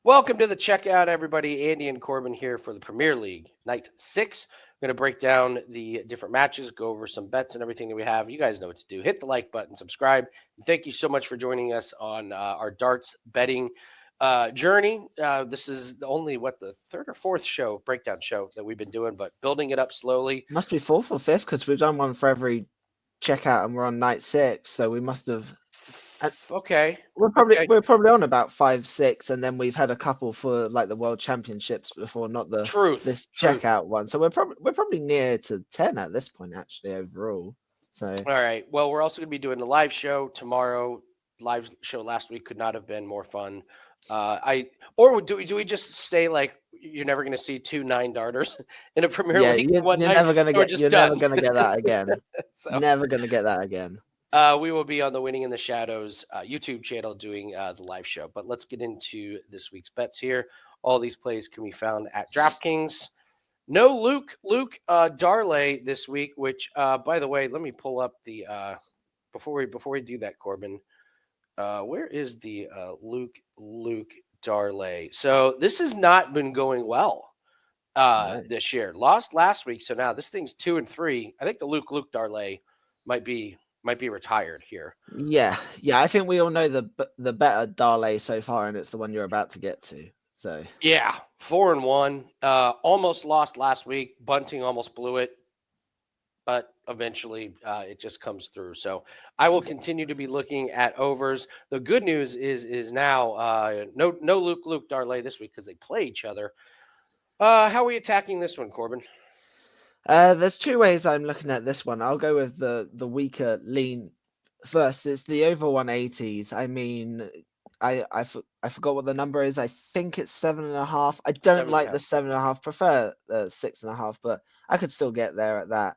Welcome to the checkout, everybody. Andy and Corbin here for the Premier League Night 6. I'm going to break down the different matches, go over some bets and everything that we have. You guys know what to do. Hit the like button, subscribe. And thank you so much for joining us on our darts betting journey. This is the third or fourth breakdown show that we've been doing, but building it up slowly. Must be fourth or fifth because we've done one for every checkout and we're on night 6, so we must have. Okay. We're probably on about 5, 6, and then we've had a couple for like the World Championships before, not Truth. this checkout one. So we're probably near to 10 at this point actually overall. So All right. Well, we're also going to be doing a live show tomorrow. Live show last week could not have been more fun. Do we just stay like you're never going to see two nine darters in a Premier yeah, League you're, one you're night? never gonna And we're get just you're never done. gonna get that again. So Never gonna get that again. we will be on the Winning in the Shadows YouTube channel doing the live show. But let's get into this week's bets here. All these plays can be found at DraftKings. No Luke Darley this week, which by the way, let me pull up the before we do that, Corbin. Where is the Luke Darley? So this has not been going well No. this year. Lost last week, so now this thing's 2-3. I think the Luke Darley might be retired here. Yeah. I think we all know the better Darley so far, and it's the one you're about to get to. So Yeah, 4-1. Almost lost last week. Bunting almost blew it, but eventually it just comes through. So I will continue to be looking at overs. The good news is now no Luke Darley this week because they play each other. How are we attacking this one, Corbin? there's two ways I'm looking at this one. I'll go with the weaker lean first. It's the over 180s. I mean, I forgot what the number is. I think it's 7.5. I don't like the 7.5. Prefer the 6.5, but I could still get there at that.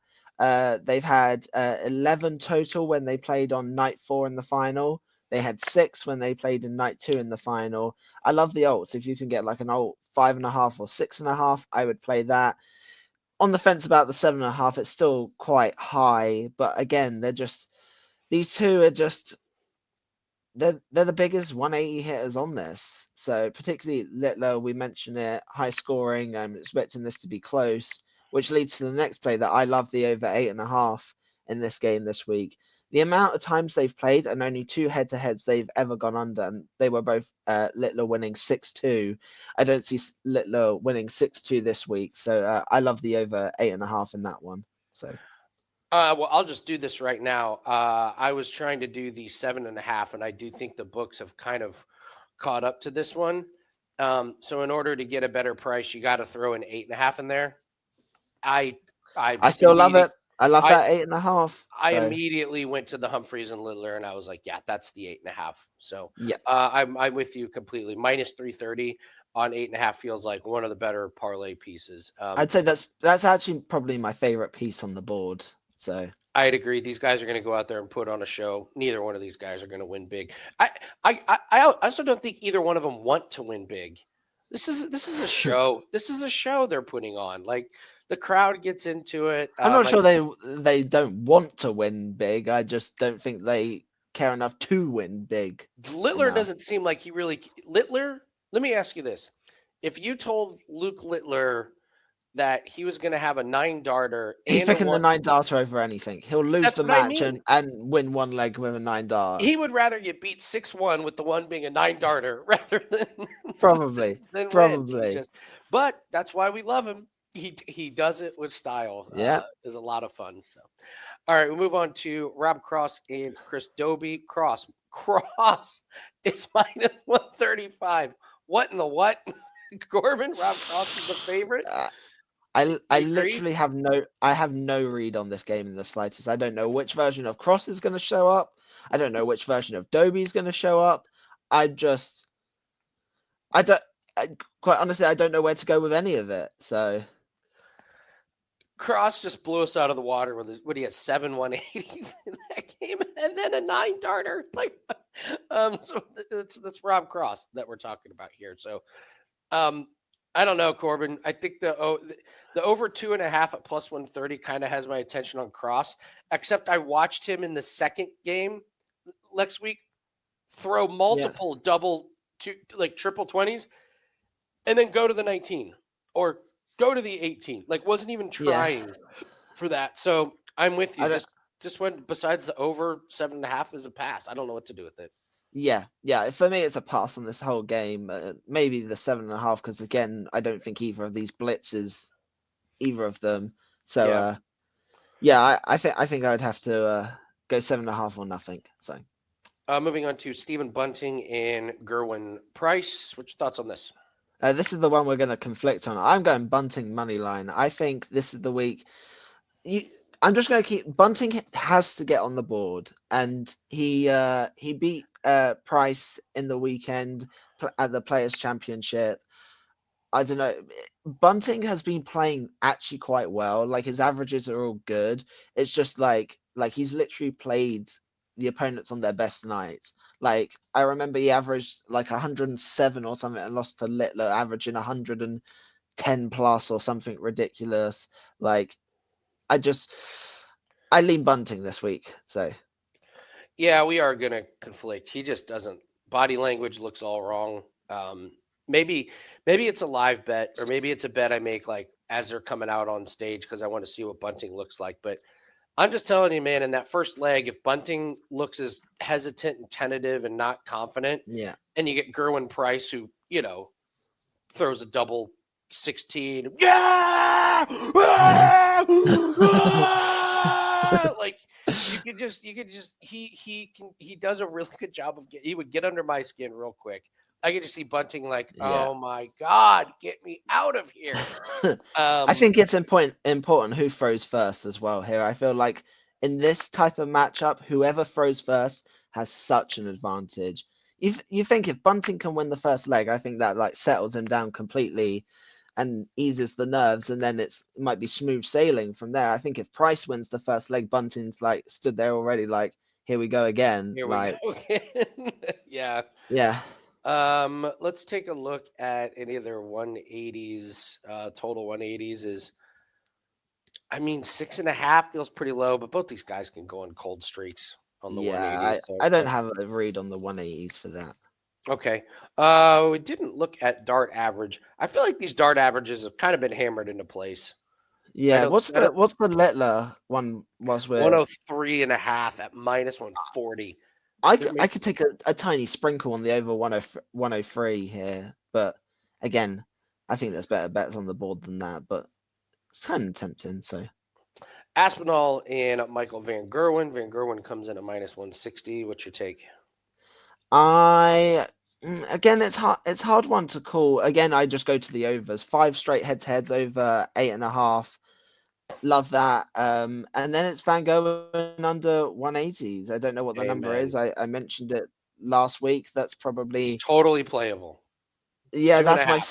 They've had 11 total when they played on night 4 in the final. They had 6 when they played in night 2 in the final. I love the alts. If you can get like an alt 5.5 or 6.5, I would play that. On the fence about the 7.5. It's still quite high, but again, these two are just they're the biggest 180 hitters on this. So particularly Littler, we mentioned it, high scoring. I'm expecting this to be close, which leads to the next play that I love the over 8.5 in this game this week. The amount of times they've played and only 2 head-to-heads they've ever gone under, and they were both Littler winning 6-2. I don't see Littler winning 6-2 this week, so I love the over 8.5 in that one. So. Well, I'll just do this right now. I was trying to do the 7.5, and I do think the books have kind of caught up to this one. So in order to get a better price, you got to throw an 8.5 in there. I still love it. I love that 8.5. I immediately went to the Humphreys and Littler, and I was like, yeah, that's the 8.5. So yeah, I'm with you completely. Minus 330 on 8.5 feels like one of the better parlay pieces. I'd say that's actually probably my favorite piece on the board. So I'd agree. These guys are going to go out there and put on a show. Neither one of these guys are going to win big. I also don't think either one of them want to win big. This is a show. This is a show they're putting on. Like the crowd gets into it. I'm not sure they don't want to win big. I just don't think they care enough to win big. Littler doesn't seem like he really. Littler. Let me ask you this: if you told Luke Littler that he was going to have a 9-darter, he's picking the 9-darter over anything. He'll lose the match and win one leg with a 9-darter. He would rather get beat 6-1 with the one being a 9-darter rather than probably. Win. But that's why we love him. He does it with style. Yeah, is a lot of fun. So, all right, we move on to Rob Cross and Chris Doby. Cross is minus 135. What in the what? Corbin, Rob Cross is the favorite. I literally have no read on this game in the slightest. I don't know which version of Cross is going to show up. I don't know which version of Doby is going to show up. Quite honestly, I don't know where to go with any of it. So Cross just blew us out of the water with what he had 7 180s in that game, and then a 9-darter. Like, so that's Rob Cross that we're talking about here. So, I don't know, Corbin. I think the over 2.5 at plus 130 kind of has my attention on Cross. Except I watched him in the second game next week throw multiple triple 20s. and then go to the 19 or go to the 18. Like wasn't even Yeah, trying for that. So I'm with you. I don't. Just went besides the over 7.5 is a pass. I don't know what to do with it. Yeah, yeah. For me, it's a pass on this whole game. Maybe the 7.5, because again, I don't think either of these blitzes, either of them. So, Yeah. yeah, I think I would have to go 7.5 or nothing. So, Moving on to Stephen Bunting and Gerwin Price. What's your thoughts on this? this is the one we're going to conflict on. I'm going Bunting money line. I think this is the week. You, I'm just going to keep Bunting has to get on the board, and he beat Price in the weekend at the Players Championship. I don't know. Bunting has been playing actually quite well. Like his averages are all good. It's just like he's literally played the opponents on their best nights. Like I remember he averaged like 107 or something and lost to Littler, averaging 110 plus or something ridiculous. Like I just I lean Bunting this week. So Yeah, we are gonna conflict. He just doesn't. Body language looks all wrong. Um, maybe maybe it's a live bet, or maybe it's a bet I make like as they're coming out on stage because I want to see what Bunting looks like. But I'm just telling you, man, in that first leg, if Bunting looks as hesitant and tentative and not confident, yeah. and you get Gerwin Price, who throws a double 16, yeah, ah! Ah! Like you could just he does a really good job of he would get under my skin real quick. I could just see Bunting like, Yeah. oh my god, get me out of here. I Um, think it's important who throws first as well here. I feel like in this type of matchup, whoever throws first has such an advantage. You think if Bunting can win the first leg, I think that like settles him down completely and eases the nerves, and then it might be smooth sailing from there. I think if Price wins the first leg, Bunting's like stood there already, like here we go again. here we Like go again. Yeah. yeah, Let's take a look at any of their 180s. Total 180s is, I mean, 6.5 feels pretty low, but both these guys can go on cold streaks on the yeah. 180s. I So don't have a read on the 180s for that. okay. We didn't look at dart average. I feel like these dart averages have kind of been hammered into place. I Yeah, don't. what's I don't. the Littler one was with? 103.5 at minus 140. They're I making could take a tiny sprinkle on the over 103 here, but again, I think there's better bets on the board than that, but it's kind of tempting, so Aspinall and Michael Van Gerwen. Van Gerwen comes in at minus 160. What's your take? I again it's hard one to call. Again, I just go to the overs. Five straight head to heads over 8.5. Love that. And then it's Van Gogh under 180s. I don't know what the number is. Amen. I mentioned it last week. That's It's probably totally playable. yeah, Two and a half.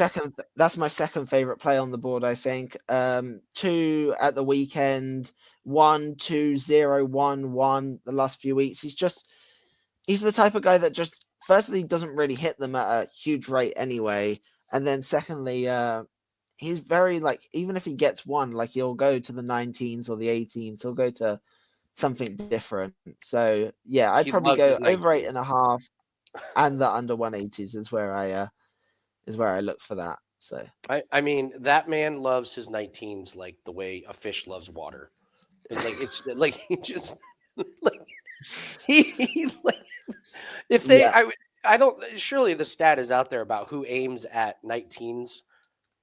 that's my second favorite play on the board, I think. Two at the weekend, 1, 2, 0, 1, 1 the last few weeks. He's the type of guy that just firstly doesn't really hit them at a huge rate anyway. And then secondly, he's very like even if he gets one, like he'll go to the 19s or the 18s, he'll go to something different. So yeah, I'd He probably loves go his over eight 19s. and a half and the under 180s is where I look for that. So I mean, that man loves his 19s like the way a fish loves water. It's like he just like like if they yeah, I don't surely the stat is out there about who aims at 19s.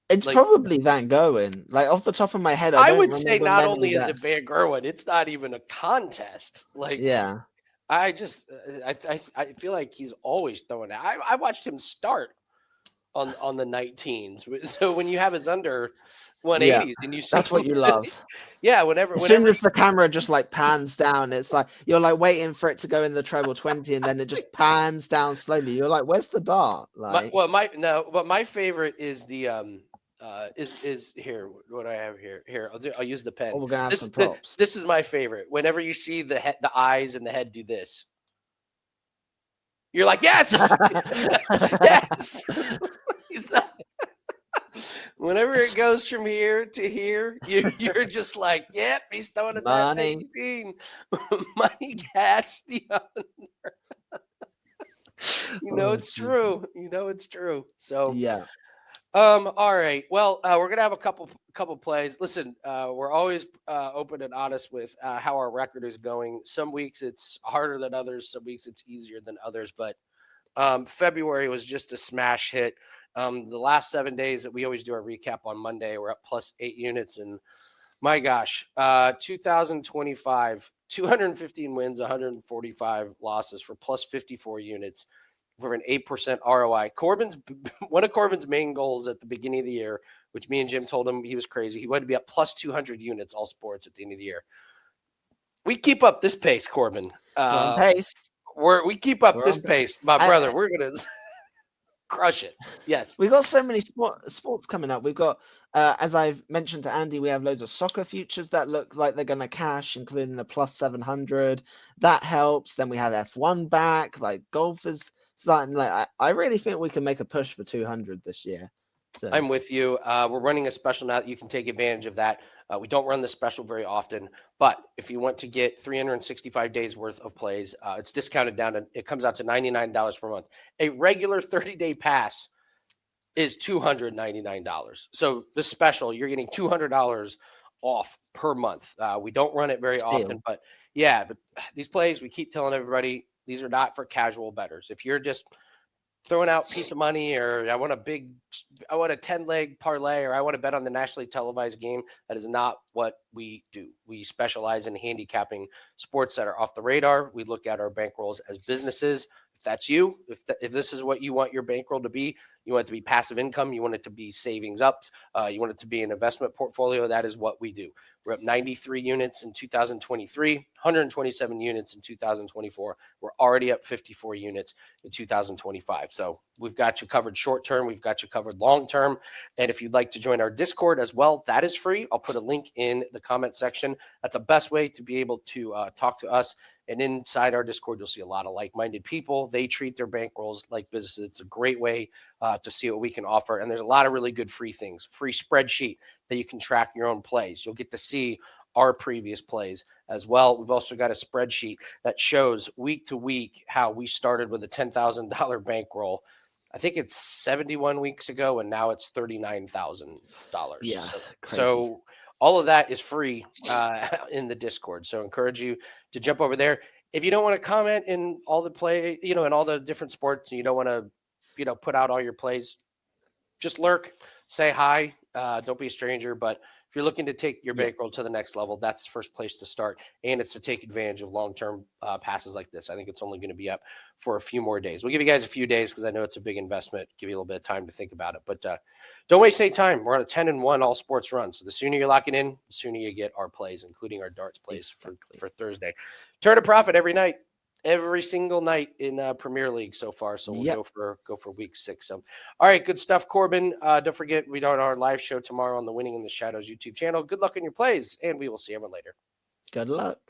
it's Like probably Van Gogh. Like off the top of my head, I I don't would say remember not many only is that. it Van Gerwen, it's not even a contest. Like Yeah, I just I feel like he's always throwing it. I watched him start on the 19s. So when you have his under yeah, 180s and you see that's what you love. yeah, whenever As soon whenever as the camera just like pans down, it's like you're like waiting for it to go in the treble 20, and then it just pans down slowly. You're like, "Where's the dart?" my Like, well my no, but my favorite is the is here. What do I have here? Here, I'll use the pen. oh, we're gonna have This some props. this is my favorite. Whenever you see the eyes and the head do this, you're like, yes, yes. He's not. Whenever it goes from here to here, you're just like, yep, he's throwing at that Money. 19. Money catch the you know Oh, it's Jesus. true. You know it's true. So Yeah. All right. Well, we're gonna have a couple plays. Listen, we're always open and honest with how our record is going. Some weeks it's harder than others. Some weeks it's easier than others. But February was just a smash hit. The last 7 days that we always do our recap on Monday, we're up plus 8 units, and my gosh, 2025, 215 wins, 145 losses for plus 54 units for an 8% ROI. Corbin's one of Corbin's main goals at the beginning of the year, which me and Jim told him he was crazy. He wanted to be up plus 200 units all sports at the end of the year. We keep up this pace, Corbin. We're on pace. We keep up We're this on pace. pace, my brother. We're gonna crush it. Yes. We've got so many sports coming up. We've got, as I've mentioned to Andy, we have loads of soccer futures that look like they're going to cash, including the plus 700. That helps. Then we have F1 back. Like golf is starting. Like I really think we can make a push for 200 this year. So I'm with you. We're running a special now that you can take advantage of that. We don't run the special very often, but if you want to get 365 days worth of plays, it's discounted down and it comes out to $99 per month. A regular 30-day pass is $299. So the special, you're getting $200 off per month. We don't run it very often, still, but yeah, but these plays, we keep telling everybody these are not for casual bettors. If you're just throwing out pizza money, or I want a 10 leg parlay, or I want to bet on the nationally televised game. That is not what we do. We specialize in handicapping sports that are off the radar. We look at our bankrolls as businesses. If that's you, if this is what you want your bankroll to be, you want it to be passive income, you want it to be savings up, you want it to be an investment portfolio, that is what we do. We're up 93 units in 2023, 127 units in 2024. We're already up 54 units in 2025. So we've got you covered short term, we've got you covered long term. And if you'd like to join our Discord as well, that is free. I'll put a link in the comment section. That's the best way to be able to talk to us. And inside our Discord, you'll see a lot of like-minded people. They treat their bankrolls like businesses. It's a great way to see what we can offer. And there's a lot of really good free things. Free spreadsheet that you can track your own plays. You'll get to see our previous plays as well. We've also got a spreadsheet that shows week to week how we started with a $10,000 bankroll. I think it's 71 weeks ago, and now it's $39,000. yeah, So, crazy. so all of that is free in the Discord. So encourage you to jump over there. If you don't want to comment in all the play, in all the different sports, and you don't want to, put out all your plays, just lurk, say hi. Don't be a stranger. But if you're looking to take your Yeah, bankroll to the next level, that's the first place to start. And it's to take advantage of long-term passes like this. I think it's only going to be up for a few more days. We'll give you guys a few days because I know it's a big investment. Give you a little bit of time to think about it. But don't waste any time. We're on a 10-1 all sports run. So the sooner you're locking in, the sooner you get our plays, including our darts plays exactly. for Thursday. Turn a profit every night. Every single night in Premier League so far, so we'll Yep. go for week 6. So, all right, good stuff, Corbin. Don't forget we got our live show tomorrow on the Winning in the Shadows YouTube channel. Good luck in your plays, and we will see everyone later. Good luck.